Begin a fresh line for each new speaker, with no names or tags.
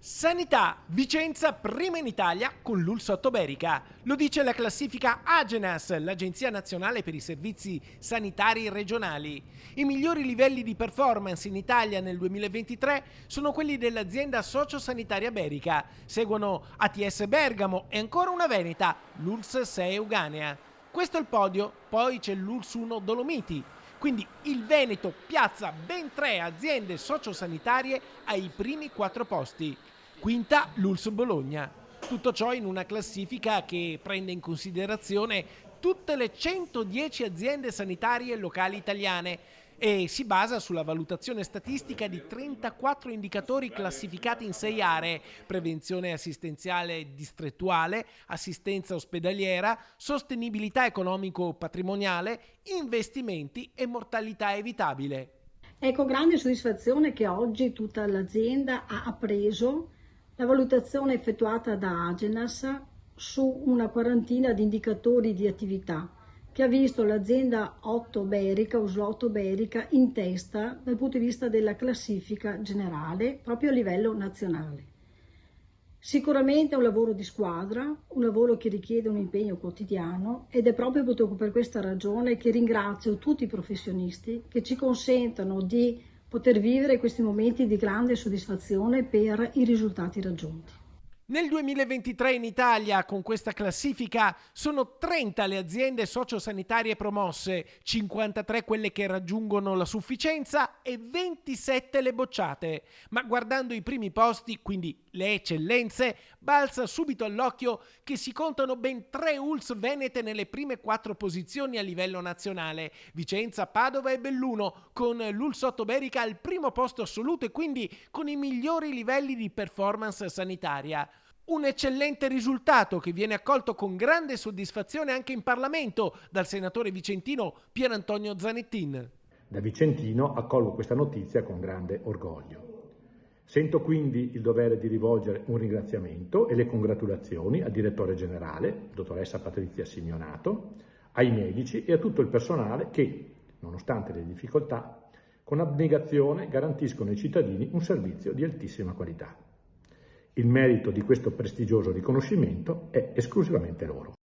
Sanità, Vicenza prima in Italia con l'ULSS Ottoberica. Lo dice la classifica Agenas, l'Agenzia Nazionale per i Servizi Sanitari Regionali. I migliori livelli di performance in Italia nel 2023 sono quelli dell'azienda sociosanitaria Berica. Seguono ATS Bergamo e ancora una veneta, l'ULSS 6 Euganea. Questo è il podio, poi c'è l'ULSS 1 Dolomiti. Quindi il Veneto piazza ben 3 aziende sociosanitarie ai primi 4 posti. Quinta l'ULSS Bologna. Tutto ciò in una classifica che prende in considerazione tutte le 110 aziende sanitarie locali italiane e si basa sulla valutazione statistica di 34 indicatori classificati in 6 aree: prevenzione assistenziale distrettuale, assistenza ospedaliera, sostenibilità economico-patrimoniale, investimenti e mortalità evitabile.
È con grande soddisfazione che oggi tutta l'azienda ha appreso la valutazione effettuata da Agenas su una quarantina di indicatori di attività che ha visto l'azienda ULSS Ottoberica in testa dal punto di vista della classifica generale proprio a livello nazionale. Sicuramente è un lavoro di squadra, un lavoro che richiede un impegno quotidiano ed è proprio per questa ragione che ringrazio tutti i professionisti che ci consentono di poter vivere questi momenti di grande soddisfazione per i risultati raggiunti.
Nel 2023 in Italia, con questa classifica, sono 30 le aziende sociosanitarie promosse, 53 quelle che raggiungono la sufficienza e 27 le bocciate. Ma guardando i primi posti, quindi le eccellenze, balza subito all'occhio che si contano ben 3 ULSS venete nelle prime 4 posizioni a livello nazionale: Vicenza, Padova e Belluno, con l'ULSS Ottoberica al primo posto assoluto e quindi con i migliori livelli di performance sanitaria. Un eccellente risultato che viene accolto con grande soddisfazione anche in Parlamento dal senatore vicentino Pier Antonio Zanettin.
Da vicentino accolgo questa notizia con grande orgoglio. Sento quindi il dovere di rivolgere un ringraziamento e le congratulazioni al direttore generale, dottoressa Patrizia Signonato, ai medici e a tutto il personale che, nonostante le difficoltà, con abnegazione garantiscono ai cittadini un servizio di altissima qualità. Il merito di questo prestigioso riconoscimento è esclusivamente loro.